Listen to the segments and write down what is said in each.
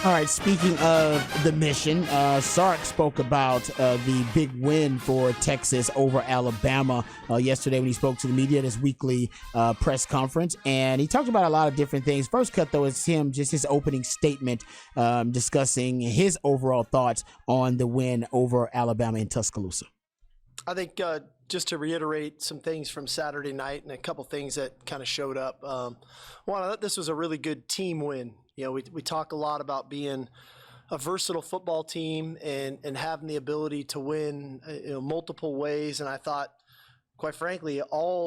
All right, speaking of the mission, Sark spoke about the big win for Texas over Alabama yesterday when he spoke to the media at his weekly press conference. And he talked about a lot of different things. First cut, though, is his opening statement discussing his overall thoughts on the win over Alabama in Tuscaloosa. I think just to reiterate some things from Saturday night and a couple things that kind of showed up. One, I thought this was a really good team win. You know, we talk a lot about being a versatile football team and having the ability to win multiple ways. And I thought, quite frankly,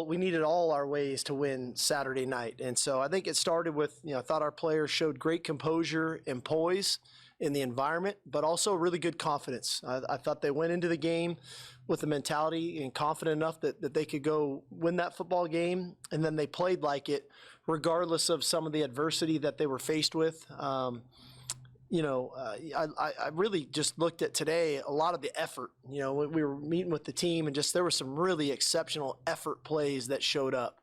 we needed all our ways to win Saturday night. And so I think it started with, I thought our players showed great composure and poise in the environment, but also really good confidence. I thought they went into the game with the mentality and confident enough that they could go win that football game, and then they played like it regardless of some of the adversity that they were faced with. I really just looked at today a lot of the effort. We were meeting with the team, and just there were some really exceptional effort plays that showed up.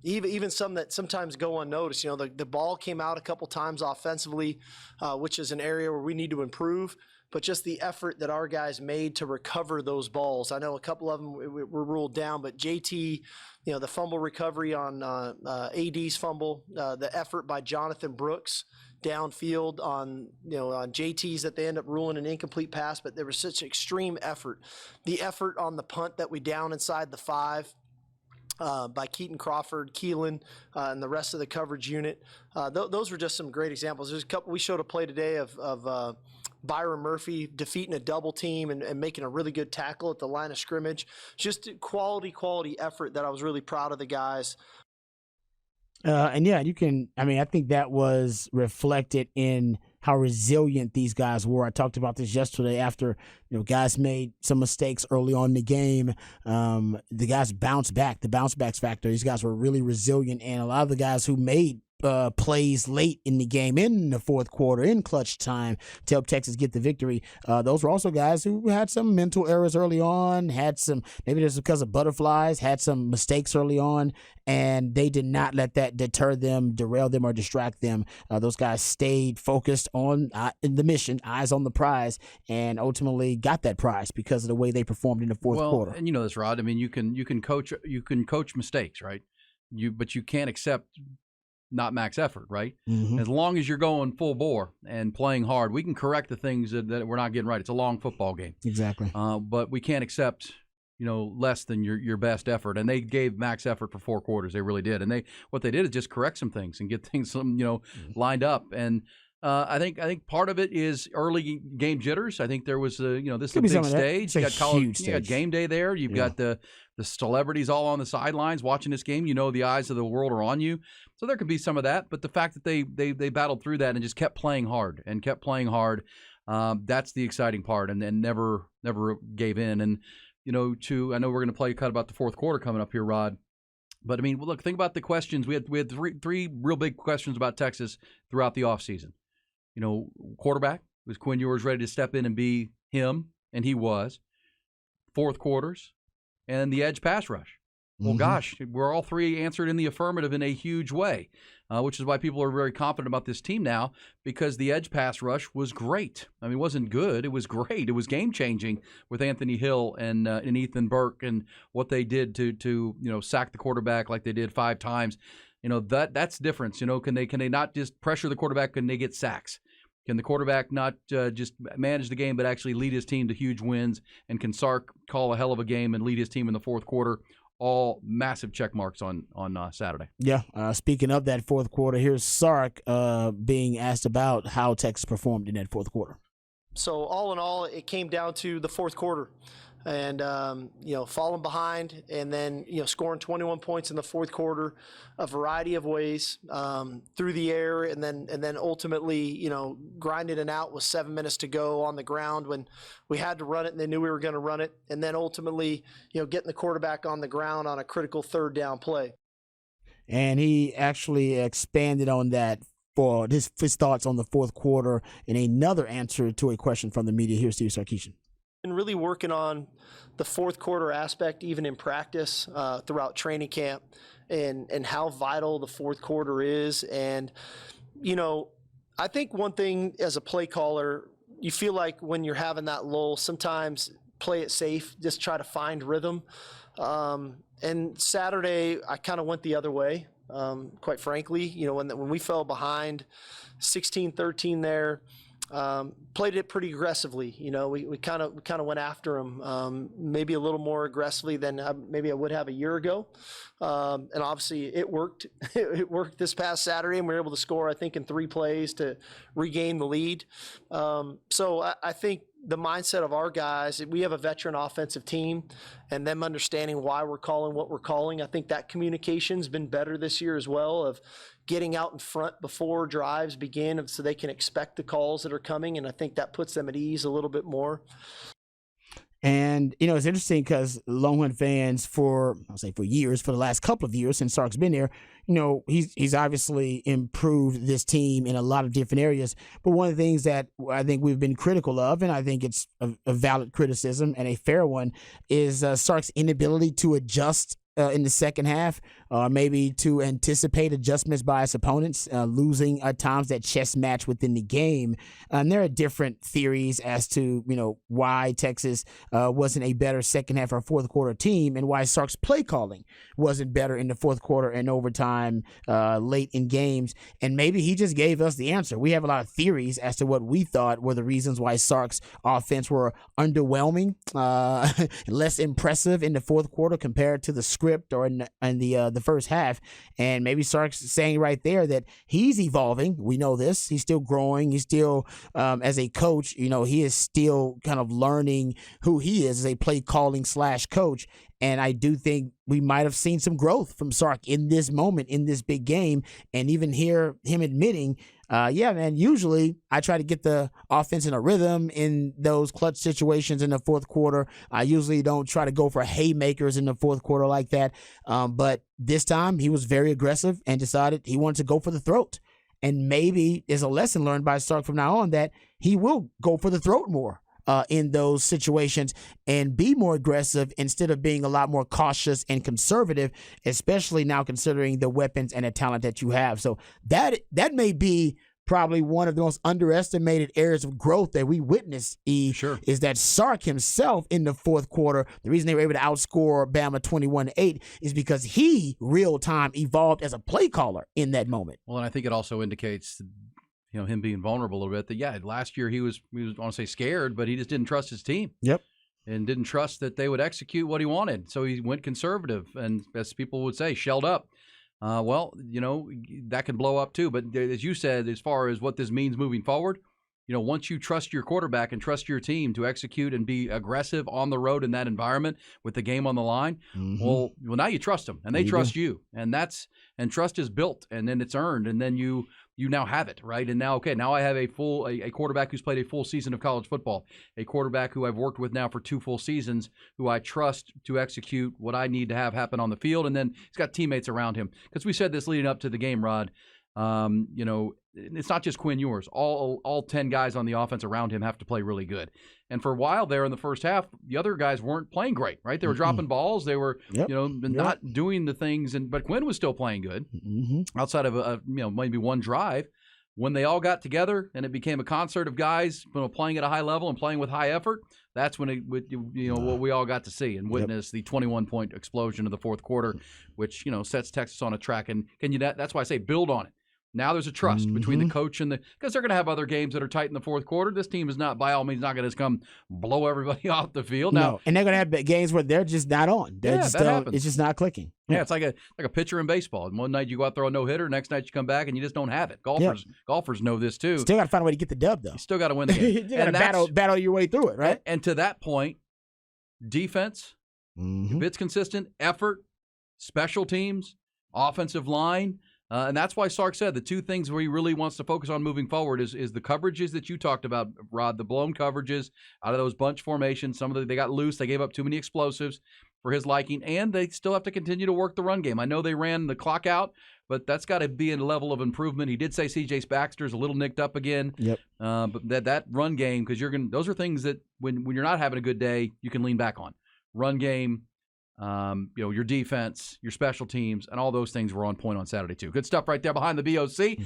Even some that sometimes go unnoticed. The ball came out a couple times offensively, which is an area where we need to improve. But just the effort that our guys made to recover those balls. I know a couple of them were ruled down, but JT, the fumble recovery on AD's fumble, the effort by Jonathan Brooks downfield on JT's that they end up ruling an incomplete pass, but there was such extreme effort. The effort on the punt that we down inside the 5. By Keaton Crawford, Keelan, and the rest of the coverage unit. Those were just some great examples. There's a couple. We showed a play today of Byron Murphy defeating a double team and making a really good tackle at the line of scrimmage. Just quality effort that I was really proud of the guys. I think that was reflected in how resilient these guys were. I talked about this yesterday after, guys made some mistakes early on in the game. The guys bounced back, the bounce back factor. These guys were really resilient, and a lot of the guys who made plays late in the game, in the fourth quarter, in clutch time to help Texas get the victory. Those were also guys who had some mental errors early on, maybe just because of butterflies, had some mistakes early on, and they did not let that deter them, derail them, or distract them. Those guys stayed focused on the mission, eyes on the prize, and ultimately got that prize because of the way they performed in the fourth quarter. And you know this, Rod. I mean, you can coach mistakes, right? But you can't accept not max effort, right? Mm-hmm. As long as you're going full bore and playing hard, we can correct the things that we're not getting right. It's a long football game. Exactly. But we can't accept, less than your best effort. And they gave max effort for 4 quarters. They really did. And what they did is just correct some things and get things lined up. And I think part of it is early game jitters. I think there was this is a big stage. You got game day there. You've got the celebrities all on the sidelines watching this game. The eyes of the world are on you. So there could be some of that. But the fact that they battled through that and just kept playing hard, that's the exciting part, and then never gave in. And I know we're going to play a cut about the fourth quarter coming up here, Rod. But I mean, look, think about the questions. We had three real big questions about Texas throughout the offseason. Quarterback, was Quinn Ewers ready to step in and be him? And he was. Fourth quarters, and the edge pass rush. Well, gosh, we're all three answered in the affirmative in a huge way, which is why people are very confident about this team now, because the edge pass rush was great. I mean, it wasn't good. It was great. It was game-changing with Anthony Hill and Ethan Burke and what they did to sack the quarterback like they did 5 times. That's the difference. Can they not just pressure the quarterback? Can they get sacks? Can the quarterback not just manage the game but actually lead his team to huge wins? And can Sark call a hell of a game and lead his team in the fourth quarter? All massive check marks on Saturday. Yeah. Speaking of that fourth quarter, here's Sark being asked about how Texas performed in that fourth quarter. So all in all, it came down to the fourth quarter. And, falling behind and then, scoring 21 points in the fourth quarter, a variety of ways through the air. And then ultimately, grinding it out with 7 minutes to go on the ground when we had to run it and they knew we were going to run it. And then ultimately, getting the quarterback on the ground on a critical third down play. And he actually expanded on that for his thoughts on the fourth quarter in another answer to a question from the media. Here's Steve Sarkisian. Been really working on the fourth quarter aspect, even in practice throughout training camp, and how vital the fourth quarter is. And I think one thing as a play caller, you feel like when you're having that lull, sometimes play it safe, just try to find rhythm. And Saturday, I kind of went the other way, quite frankly. You know, when we fell behind 16-13 there, played it pretty aggressively. You know, we kind of went after them, maybe a little more aggressively than maybe I would have a year ago. And obviously it worked. It worked this past Saturday, and we were able to score, I think, in 3 plays to regain the lead. So I think the mindset of our guys, we have a veteran offensive team, and them understanding why we're calling what we're calling. I think that communication's been better this year as well, of getting out in front before drives begin so they can expect the calls that are coming, and I think that puts them at ease a little bit more. And, you know, it's interesting because Longhorn fans for years, for the last couple of years since Sark's been there, you know, he's obviously improved this team in a lot of different areas. But one of the things that I think we've been critical of, and I think it's a valid criticism and a fair one, is Sark's inability to adjust in the second half, maybe to anticipate adjustments by his opponents, losing at times that chess match within the game. And there are different theories as to, you know, why Texas wasn't a better second half or fourth quarter team, and why Sark's play calling wasn't better in the fourth quarter and overtime late in games. And maybe he just gave us the answer. We have a lot of theories as to what we thought were the reasons why Sark's offense were underwhelming, less impressive in the fourth quarter compared to the script or in the first half. And maybe Sark's saying right there that he's evolving. We know this. He's still growing. He's still, as a coach, you know, he is still kind of learning who he is as a play calling / coach. And I do think we might have seen some growth from Sark in this moment, in this big game, and even hear him admitting, yeah, man, usually I try to get the offense in a rhythm in those clutch situations in the fourth quarter. I usually don't try to go for haymakers in the fourth quarter like that. But this time he was very aggressive and decided he wanted to go for the throat. And maybe there's a lesson learned by Sark from now on that he will go for the throat more in those situations and be more aggressive instead of being a lot more cautious and conservative, especially now considering the weapons and the talent that you have. So that may be probably one of the most underestimated areas of growth that we witnessed, Sure. Is that Sark himself in the fourth quarter, the reason they were able to outscore Bama 21-8 is because he real-time evolved as a play caller in that moment. Well, and I think it also indicates, you know, him being vulnerable a little bit. That, yeah, last year he was I want to say scared, but he just didn't trust his team. Yep. And didn't trust that they would execute what he wanted. So he went conservative and, as people would say, shelled up. Well, you know, that can blow up too. But as you said, as far as what this means moving forward, you know, once you trust your quarterback and trust your team to execute and be aggressive on the road in that environment with the game on the line, well, now you trust them and they trust you. And trust is built and then it's earned. And then you now have it, right? And now, okay, now I have a quarterback who's played a full season of college football, a quarterback who I've worked with now for 2 full seasons, who I trust to execute what I need to have happen on the field. And then he's got teammates around him. Because we said this leading up to the game, Rod, you know, it's not just Quinn Ewers. All 10 guys on the offense around him have to play really good. And for a while there in the first half, the other guys weren't playing great, right? They were dropping balls. They were, you know, not doing the things. But Quinn was still playing good outside of maybe one drive. When they all got together and it became a concert of guys, you know, playing at a high level and playing with high effort, that's when what we all got to see and witness the 21-point explosion of the fourth quarter, which, you know, sets Texas on a track. And that's why I say build on it. Now there's a trust between the coach and because they're going to have other games that are tight in the fourth quarter. This team is not, by all means, not going to come blow everybody off the field. Now, no, and they're going to have games where they're just not on. That happens. It's just not clicking. Yeah, it's like a pitcher in baseball. And one night you go out throw a no-hitter, next night you come back and you just don't have it. Golfers know this too. Still got to find a way to get the dub, though. You still got to win the game. You got to battle your way through it, right? And to that point, defense, if it's consistent, effort, special teams, offensive line. And that's why Sark said the 2 things where he really wants to focus on moving forward is the coverages that you talked about, Rod, the blown coverages out of those bunch formations. They got loose. They gave up too many explosives for his liking, and they still have to continue to work the run game. I know they ran the clock out, but that's got to be a level of improvement. He did say C.J. Baxter's a little nicked up again. Yep. But that run game, because those are things that when you're not having a good day, you can lean back on. Run game. Your defense, your special teams, and all those things were on point on Saturday too. Good stuff right there behind the BOC.